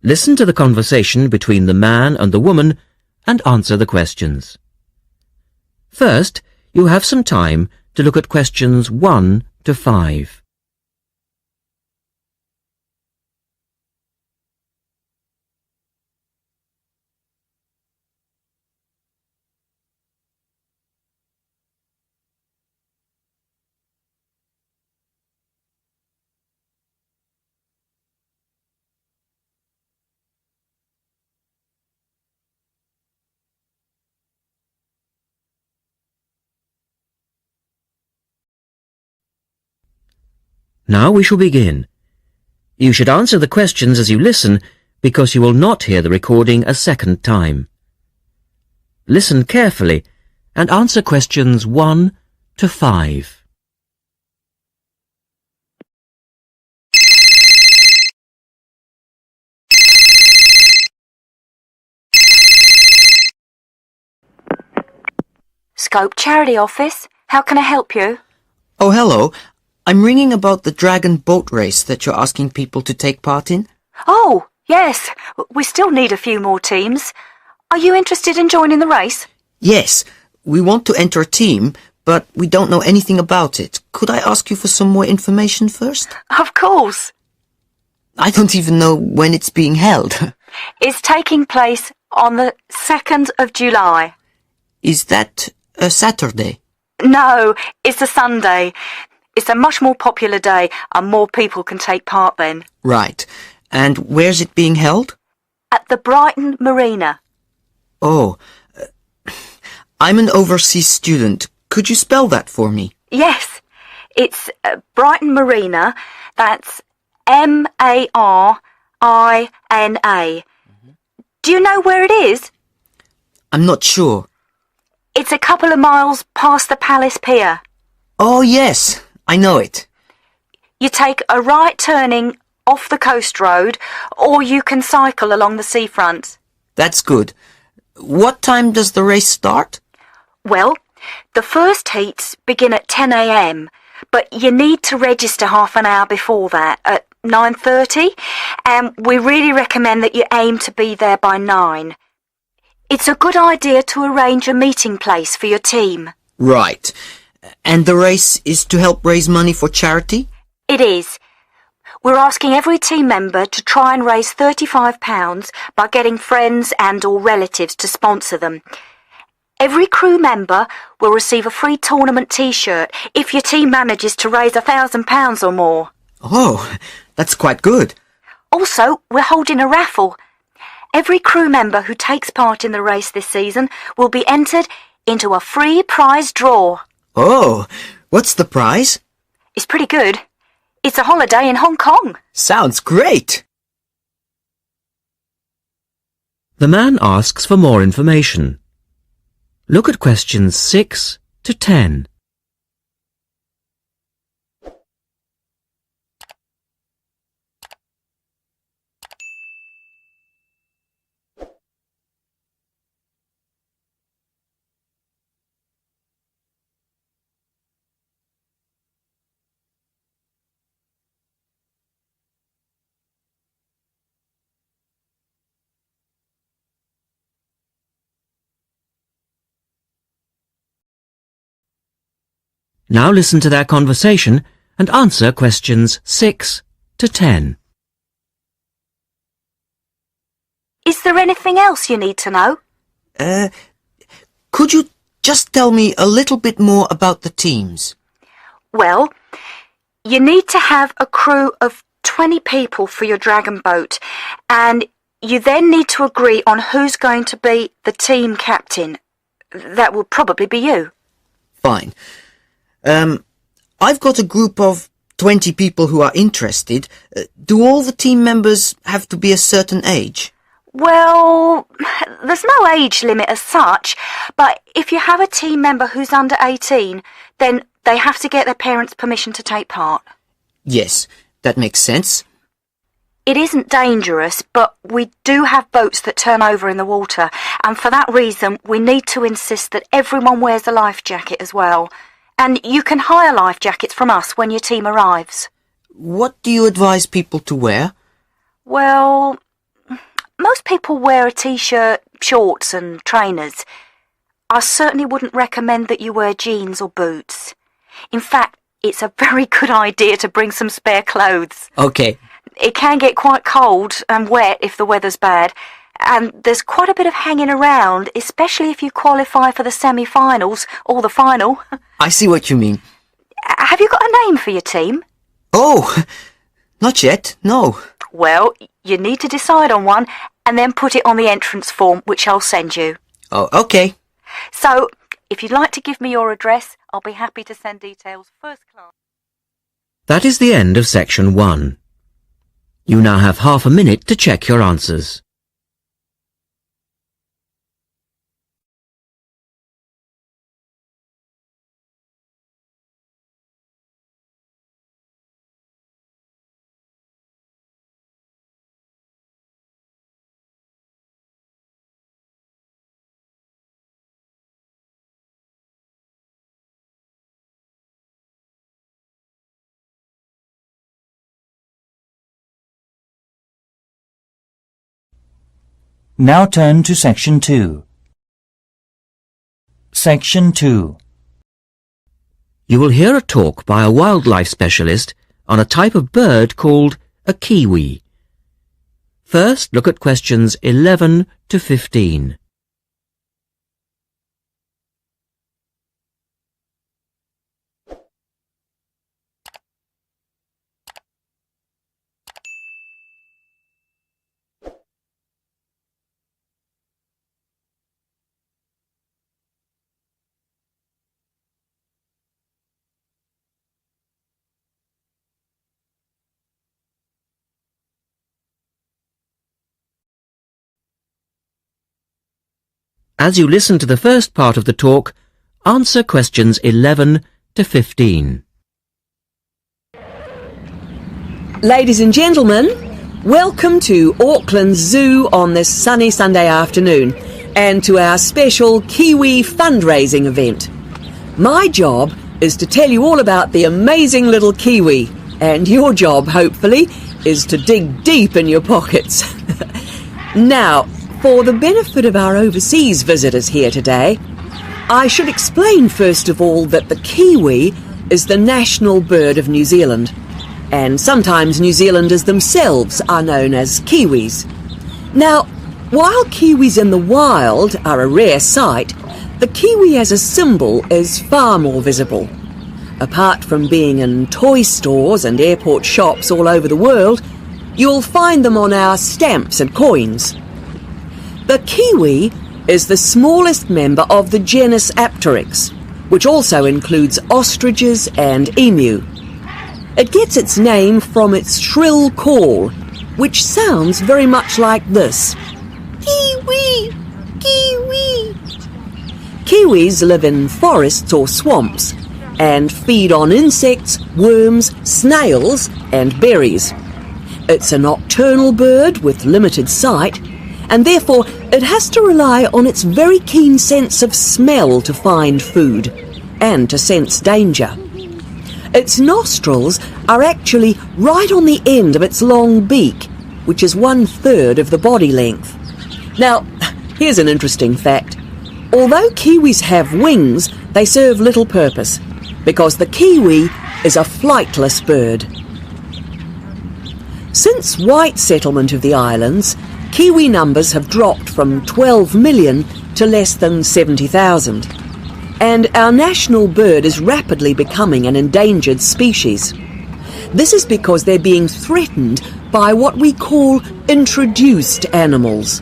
Listen to the conversation between the man and the woman and answer the questions. First, you have some time to look at questions 1 to 5. Now we shall begin. You should answer the questions as you listen, because you will not hear the recording a second time. Listen carefully and answer questions 1 to 5. Scope Charity Office. How can I help you? Oh, hello. I'm ringing about the dragon boat race that you're asking people to take part in. Oh, yes. We still need a few more teams. Are you interested in joining the race? Yes, we want to enter a team, but we don't know anything about it. Could I ask you for some more information first? Of course. I don't even know when it's being held. It's taking place on the 2nd of July. Is that a Saturday? No, it's a Sunday. It's a much more popular day and more people can take part then. Right. And where's it being held? At the Brighton Marina. Oh, I'm an overseas student. Could you spell that for me? Yes, it's Brighton Marina. That's Marina. Do you know where it is? I'm not sure. It's a couple of miles past the Palace Pier. Oh, yes, I know it. You take a right turning off the coast road, or you can cycle along the seafront. That's good. What time does the race start? Well, the first heats begin at 10 a.m, but you need to register half an hour before that, at 9:30, and we really recommend that you aim to be there by 9. It's a good idea to arrange a meeting place for your team. Right. And the race is to help raise money for charity? It is. We're asking every team member to try and raise £35 by getting friends and or relatives to sponsor them. Every crew member will receive a free tournament t-shirt if your team manages to raise £1,000 or more. Oh, that's quite good. Also, we're holding a raffle. Every crew member who takes part in the race this season will be entered into a free prize draw. Oh, what's the prize? It's pretty good. It's a holiday in Hong Kong. Sounds great. The man asks for more information. Look at questions 6 to 10. Now listen to their conversation and answer questions 6 to 10. Is there anything else you need to know? Could you just tell me a little bit more about the teams? Well, you need to have a crew of 20 people for your dragon boat, and you then need to agree on who's going to be the team captain. That will probably be you. Fine. I've got a group of 20 people who are interested. Do all the team members have to be a certain age? Well, there's no age limit as such, but if you have a team member who's under 18, then they have to get their parents' permission to take part. Yes, that makes sense. It isn't dangerous, but we do have boats that turn over in the water, and for that reason we need to insist that everyone wears a life jacket as well. And you can hire life jackets from us when your team arrives. What do you advise people to wear? Well, Most people wear a t-shirt, shorts and trainers. I certainly wouldn't recommend that you wear jeans or boots. In fact, it's a very good idea to bring some spare clothes. Okay. It can get quite cold and wet if the weather's bad, and there's quite a bit of hanging around, especially if you qualify for the semi-finals or the final. I see what you mean. Have you got a name for your team? Oh, not yet, no. Well, you need to decide on one and then put it on the entrance form, which I'll send you. Oh, okay. So, if you'd like to give me your address, I'll be happy to send details first class. That is the end of section 1. You now have half a minute to check your answers. Now turn to Section 2. Section 2. You will hear a talk by a wildlife specialist on a type of bird called a kiwi. First, look at questions 11 to 15. As you listen to the first part of the talk, answer questions 11 to 15. Ladies and gentlemen, welcome to Auckland Zoo on this sunny Sunday afternoon and to our special Kiwi fundraising event. My job is to tell you all about the amazing little Kiwi, and your job, hopefully, is to dig deep in your pockets. Now, for the benefit of our overseas visitors here today, I should explain first of all that the kiwi is the national bird of New Zealand, and sometimes New Zealanders themselves are known as kiwis. Now, while kiwis in the wild are a rare sight, the kiwi as a symbol is far more visible. Apart from being in toy stores and airport shops all over the world, you'll find them on our stamps and coins. The kiwi is the smallest member of the genus Apteryx, which also includes ostriches and emu. It gets its name from its shrill call, which sounds very much like this. Kiwi! Kiwi! Kiwis live in forests or swamps and feed on insects, worms, snails and berries. It's a nocturnal bird with limited sight, and therefore it has to rely on its very keen sense of smell to find food and to sense danger. Its nostrils are actually right on the end of its long beak, which is 1/3 of the body length. Now, here's an interesting fact. Although kiwis have wings, they serve little purpose, because the kiwi is a flightless bird. Since white settlement of the islands, kiwi numbers have dropped from 12 million to less than 70,000. And our national bird is rapidly becoming an endangered species. This is because they're being threatened by what we call introduced animals.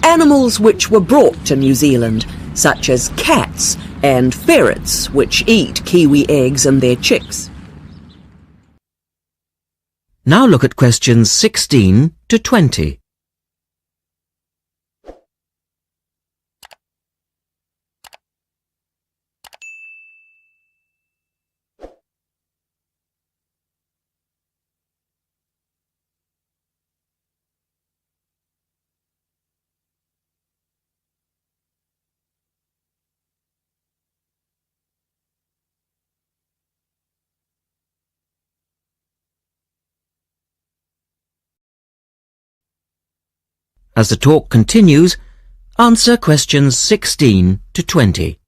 Animals which were brought to New Zealand, such as cats and ferrets, which eat kiwi eggs and their chicks. Now look at questions 16 to 20. As the talk continues, answer questions 16 to 20.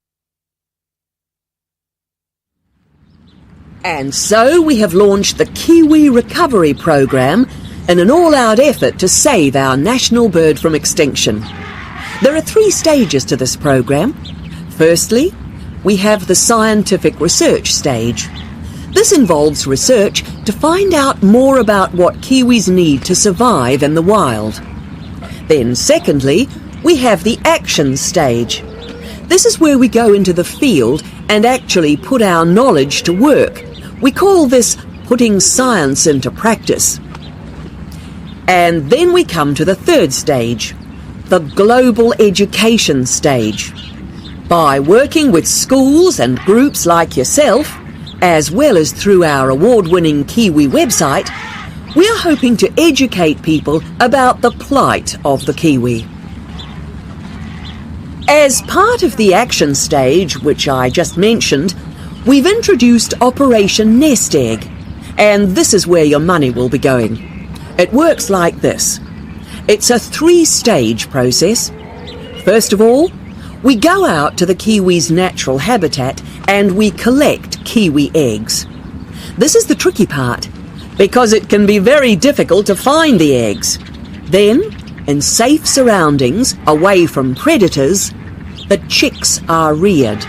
And so we have launched the Kiwi Recovery Programme in an all-out effort to save our national bird from extinction. There are 3 stages to this programme. Firstly, we have the scientific research stage. This involves research to find out more about what kiwis need to survive in the wild. Then secondly, we have the action stage. This is where we go into the field and actually put our knowledge to work. We call this putting science into practice. And then we come to the 3rd stage, the global education stage. By working with schools and groups like yourself, as well as through our award-winning Kiwi website, we are hoping to educate people about the plight of the kiwi. As part of the action stage, which I just mentioned, we've introduced Operation Nest Egg, and this is where your money will be going. It works like this. It's a 3-stage process. First of all, we go out to the kiwi's natural habitat and we collect kiwi eggs. This is the tricky part, because it can be very difficult to find the eggs. Then, in safe surroundings, away from predators, the chicks are reared.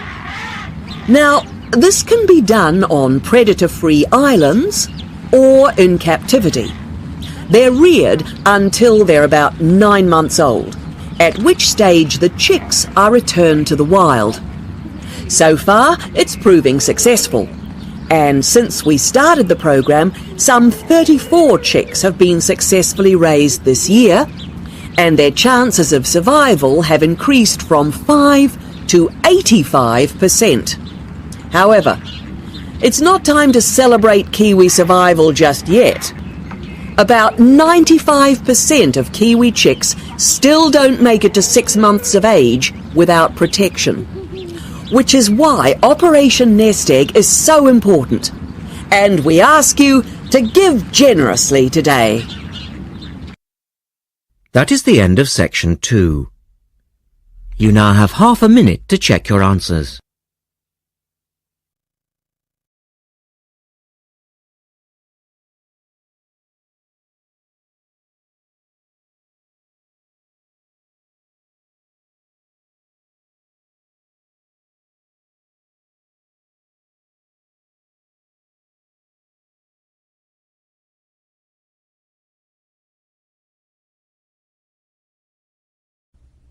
Now, this can be done on predator-free islands or in captivity. They're reared until they're about 9 months old, at which stage the chicks are returned to the wild. So far, it's proving successful. And since we started the program, some 34 chicks have been successfully raised this year, and their chances of survival have increased from 5 to 85%. However, it's not time to celebrate kiwi survival just yet. About 95% of kiwi chicks still don't make it to 6 months of age without protection, which is why Operation Nest Egg is so important. And we ask you to give generously today. That is the end of section 2. You now have half a minute to check your answers.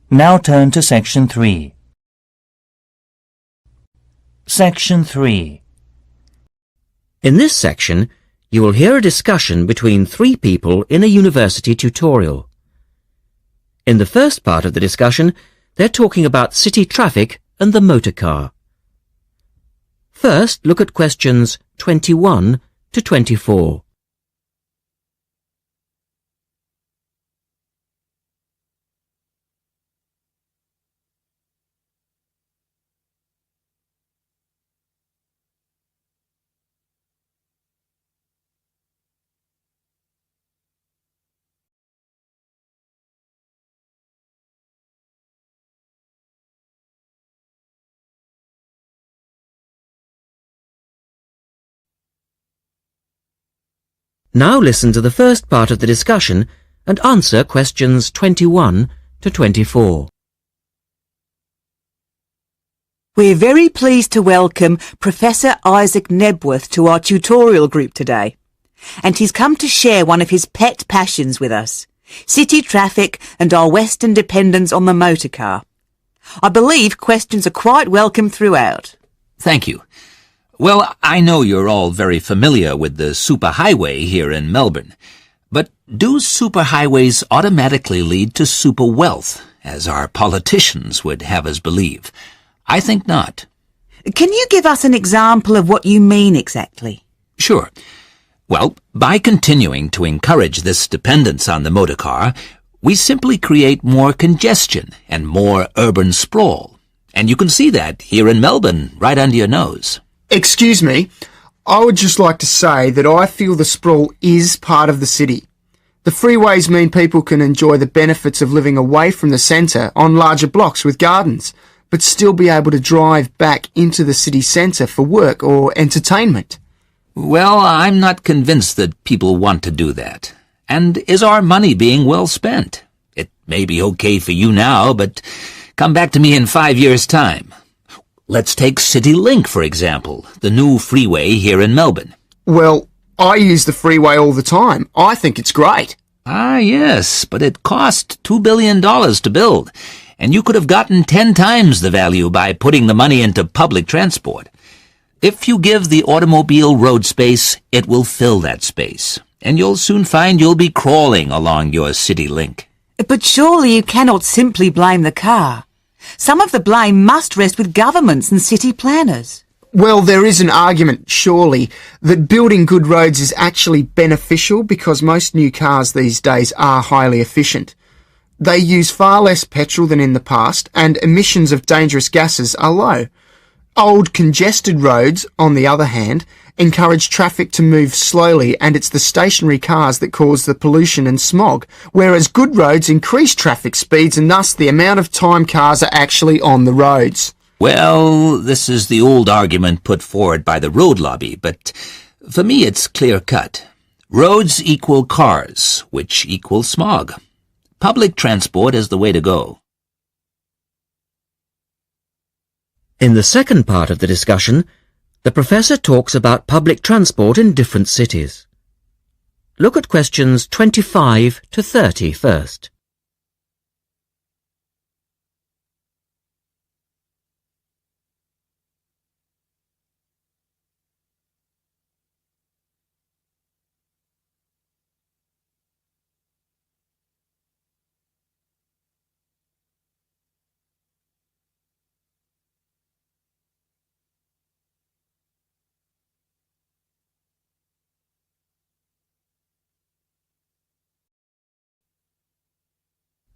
Now turn to section 3. Section 3. In this section, you will hear a discussion between 3 people in a university tutorial. In the first part of the discussion, they're talking about city traffic and the motor car. First, look at questions 21 to 24. Now listen to the first part of the discussion and answer questions 21 to 24. We're very pleased to welcome Professor Isaac Nebworth to our tutorial group today. And he's come to share one of his pet passions with us, city traffic and our Western dependence on the motor car. I believe questions are quite welcome throughout. Thank you. Well, I know you're all very familiar with the superhighway here in Melbourne, but do superhighways automatically lead to super wealth, as our politicians would have us believe? I think not. Can you give us an example of what you mean exactly? Sure. Well, by continuing to encourage this dependence on the motor car, we simply create more congestion and more urban sprawl. And you can see that here in Melbourne, right under your nose. Excuse me, I would just like to say that I feel the sprawl is part of the city. The freeways mean people can enjoy the benefits of living away from the centre on larger blocks with gardens, but still be able to drive back into the city centre for work or entertainment. Well, I'm not convinced that people want to do that. And is our money being well spent? It may be okay for you now, but come back to me in 5 years' time. Let's take City Link, for example, the new freeway here in Melbourne. Well, I use the freeway all the time. I think it's great. Ah, yes, but it cost $2 billion to build, and you could have gotten 10 times the value by putting the money into public transport. If you give the automobile road space, it will fill that space, and you'll soon find you'll be crawling along your City Link. But surely you cannot simply blame the car. Some of the blame must rest with governments and city planners. Well, there is an argument, surely, that building good roads is actually beneficial because most new cars these days are highly efficient. They use far less petrol than in the past, and emissions of dangerous gases are low. Old, congested roads, on the other hand, encourage traffic to move slowly, and it's the stationary cars that cause the pollution and smog, whereas good roads increase traffic speeds and thus the amount of time cars are actually on the roads. Well, this is the old argument put forward by the road lobby, but for me it's clear-cut. Roads equal cars, which equal smog. Public transport is the way to go. In the second part of the discussion, the professor talks about public transport in different cities. Look at questions 25 to 30 first.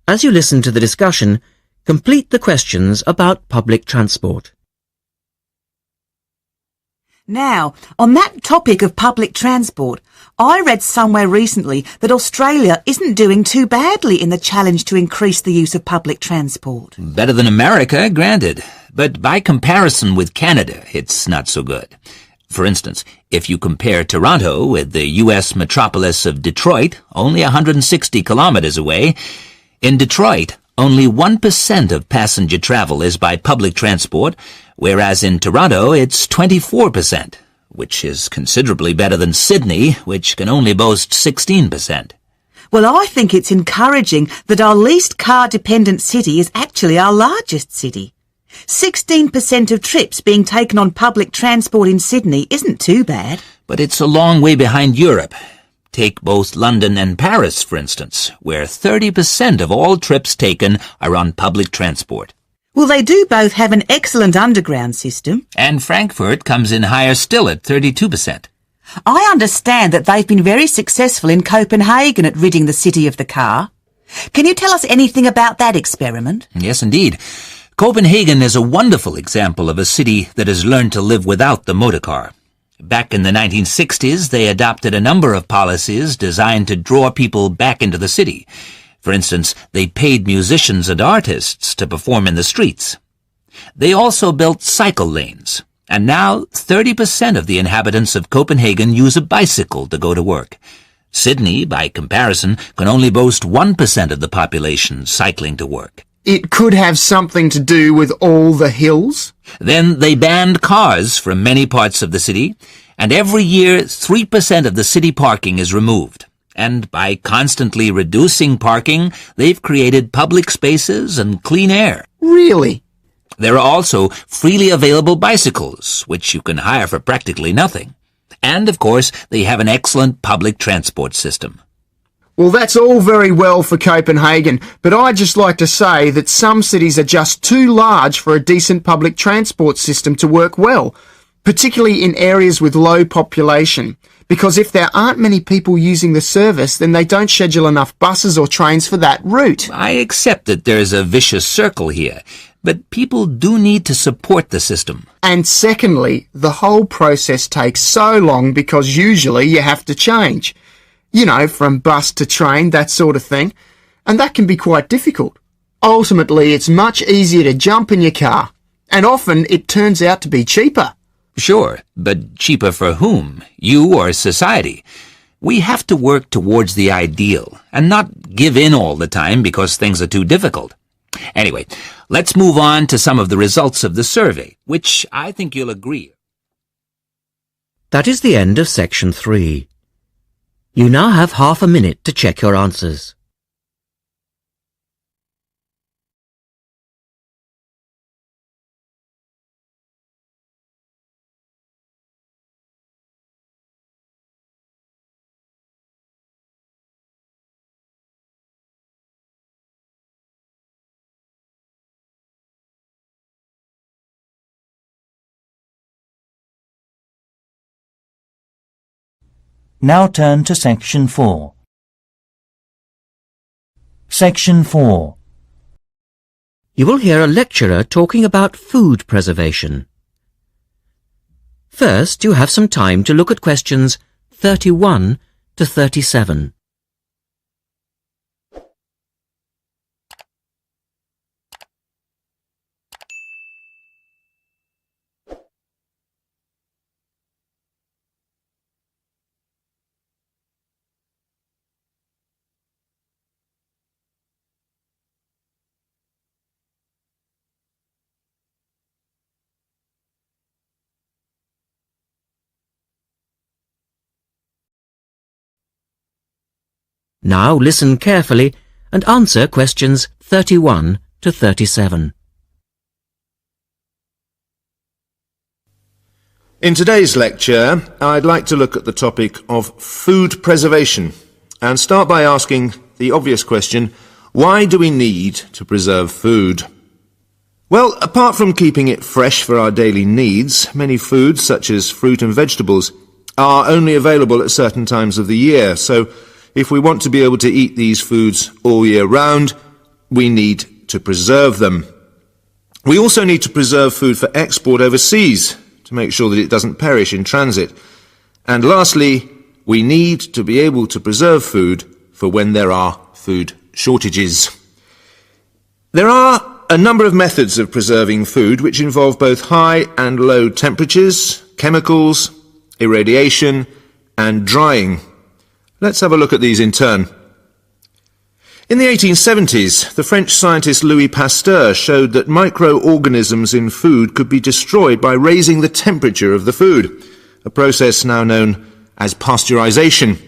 As you listen to the discussion, complete the questions about public transport. Now, on that topic of public transport, I read somewhere recently that Australia isn't doing too badly in the challenge to increase the use of public transport. Better than America, granted, but by comparison with Canada, it's not so good. For instance, if you compare Toronto with the U.S. metropolis of Detroit, only 160 kilometers away, in Detroit, only 1% of passenger travel is by public transport, whereas in Toronto it's 24%, which is considerably better than Sydney, which can only boast 16%. Well, I think it's encouraging that our least car-dependent city is actually our largest city. 16% of trips being taken on public transport in Sydney isn't too bad. But it's a long way behind Europe. Take both London and Paris, for instance, where 30% of all trips taken are on public transport. Well, they do both have an excellent underground system. And Frankfurt comes in higher still at 32%. I understand that they've been very successful in Copenhagen at ridding the city of the car. Can you tell us anything about that experiment? Yes, indeed. Copenhagen is a wonderful example of a city that has learned to live without the motor car. Back in the 1960s, they adopted a number of policies designed to draw people back into the city. For instance, they paid musicians and artists to perform in the streets. They also built cycle lanes, and now 30% of the inhabitants of Copenhagen use a bicycle to go to work. Sydney, by comparison, can only boast 1% of the population cycling to work. It could have something to do with all the hills? Then they banned cars from many parts of the city, and every year 3% of the city parking is removed. And by constantly reducing parking, they've created public spaces and clean air. Really? There are also freely available bicycles, which you can hire for practically nothing. And, of course, they have an excellent public transport system. Well, that's all very well for Copenhagen, but I'd just like to say that some cities are just too large for a decent public transport system to work well, particularly in areas with low population, because if there aren't many people using the service, then they don't schedule enough buses or trains for that route. I accept that there's a vicious circle here, but people do need to support the system. And secondly, the whole process takes so long because usually you have to change. You know, from bus to train, that sort of thing. And that can be quite difficult. Ultimately, it's much easier to jump in your car, and often it turns out to be cheaper. Sure, but cheaper for whom? You or society? We have to work towards the ideal, and not give in all the time because things are too difficult. Anyway, let's move on to some of the results of the survey, which I think you'll agree. That is the end of section 3. You now have half a minute to check your answers. Now turn to section 4. Section 4. You will hear a lecturer talking about food preservation. First, you have some time to look at questions 31 to 37. Now listen carefully and answer questions 31 to 37. In today's lecture, I'd like to look at the topic of food preservation and start by asking the obvious question, why do we need to preserve food? Well, apart from keeping it fresh for our daily needs, many foods, such as fruit and vegetables, are only available at certain times of the year, so if we want to be able to eat these foods all year round, we need to preserve them. We also need to preserve food for export overseas to make sure that it doesn't perish in transit. And lastly, we need to be able to preserve food for when there are food shortages. There are a number of methods of preserving food which involve both high and low temperatures, chemicals, irradiation, and drying. Let's have a look at these in turn. In the 1870s, the French scientist Louis Pasteur showed that microorganisms in food could be destroyed by raising the temperature of the food, a process now known as pasteurization.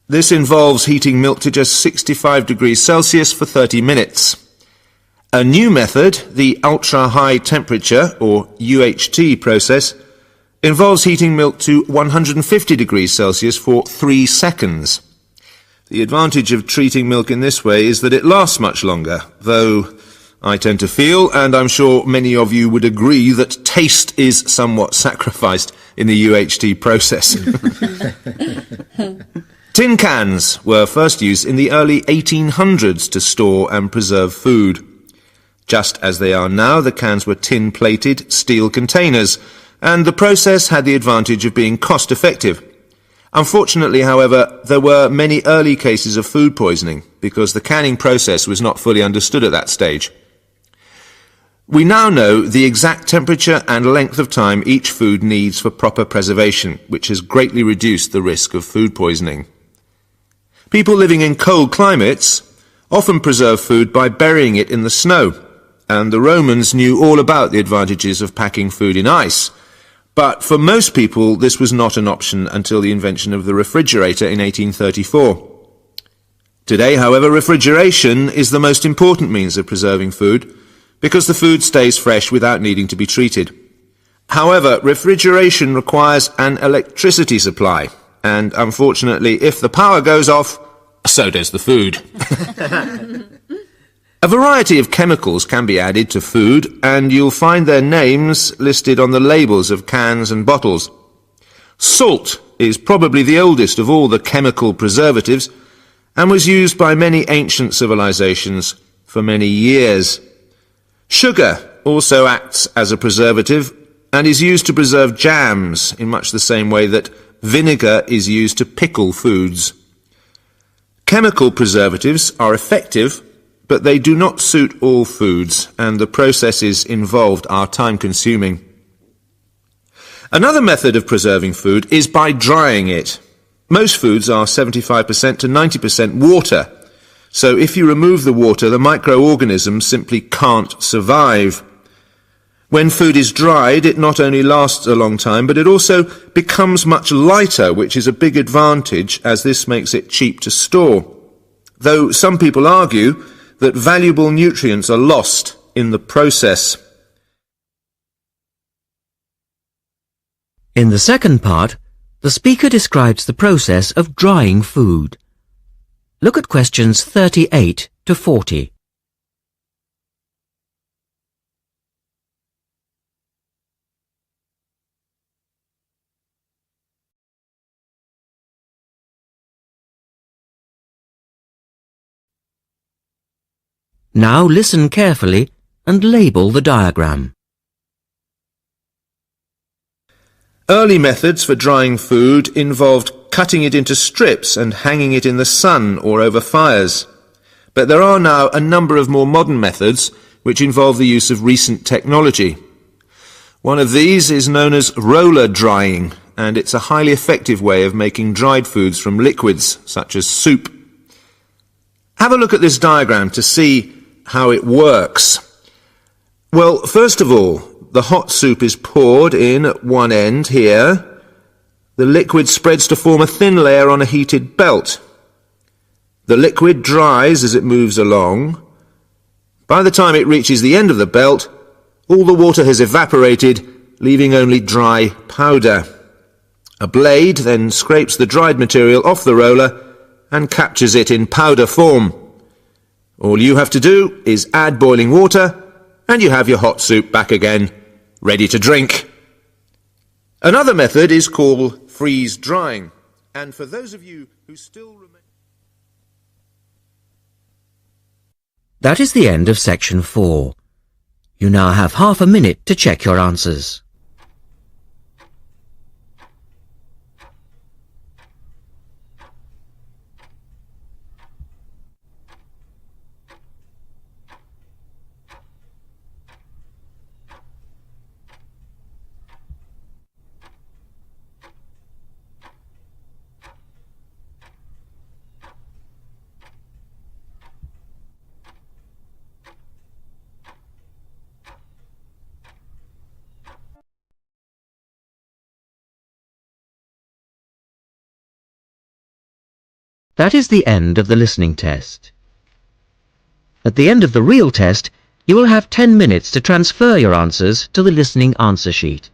This involves heating milk to just 65 degrees Celsius for 30 minutes. A new method, the ultra-high temperature, or UHT process, involves heating milk to 150 degrees Celsius for 3 seconds. The advantage of treating milk in this way is that it lasts much longer, though I tend to feel, and I'm sure many of you would agree, that taste is somewhat sacrificed in the UHT process. Tin cans were first used in the early 1800s to store and preserve food. Just as they are now, the cans were tin-plated steel containers, and the process had the advantage of being cost-effective. Unfortunately, however, there were many early cases of food poisoning because the canning process was not fully understood at that stage. We now know the exact temperature and length of time each food needs for proper preservation, which has greatly reduced the risk of food poisoning. People living in cold climates often preserve food by burying it in the snow, and the Romans knew all about the advantages of packing food in ice. But for most people, this was not an option until the invention of the refrigerator in 1834. Today, however, refrigeration is the most important means of preserving food because the food stays fresh without needing to be treated. However, refrigeration requires an electricity supply, and unfortunately, if the power goes off, so does the food. A variety of chemicals can be added to food, and you'll find their names listed on the labels of cans and bottles. Salt is probably the oldest of all the chemical preservatives, and was used by many ancient civilizations for many years. Sugar also acts as a preservative, and is used to preserve jams in much the same way that vinegar is used to pickle foods. Chemical preservatives are effective, but they do not suit all foods, and the processes involved are time-consuming. Another method of preserving food is by drying it. Most foods are 75% to 90% water, so if you remove the water, the microorganisms simply can't survive. When food is dried, it not only lasts a long time, but it also becomes much lighter, which is a big advantage, as this makes it cheap to store. Though some people argue that valuable nutrients are lost in the process. In the second part, the speaker describes the process of drying food. Look at questions 38 to 40. Now listen carefully and label the diagram. Early methods for drying food involved cutting it into strips and hanging it in the sun or over fires. But there are now a number of more modern methods which involve the use of recent technology. One of these is known as roller drying, and it's a highly effective way of making dried foods from liquids, such as soup. Have a look at this diagram to see how it works. Well, first of all, the hot soup is poured in at one end here. The liquid spreads to form a thin layer on a heated belt. The liquid dries as it moves along. By the time it reaches the end of the belt, all the water has evaporated, leaving only dry powder. A blade then scrapes the dried material off the roller and captures it in powder form. All you have to do is add boiling water, and you have your hot soup back again, ready to drink. Another method is called freeze drying, and for those of you who still remain... That is the end of section 4. You now have half a minute to check your answers. That is the end of the listening test. At the end of the real test, you will have 10 minutes to transfer your answers to the listening answer sheet.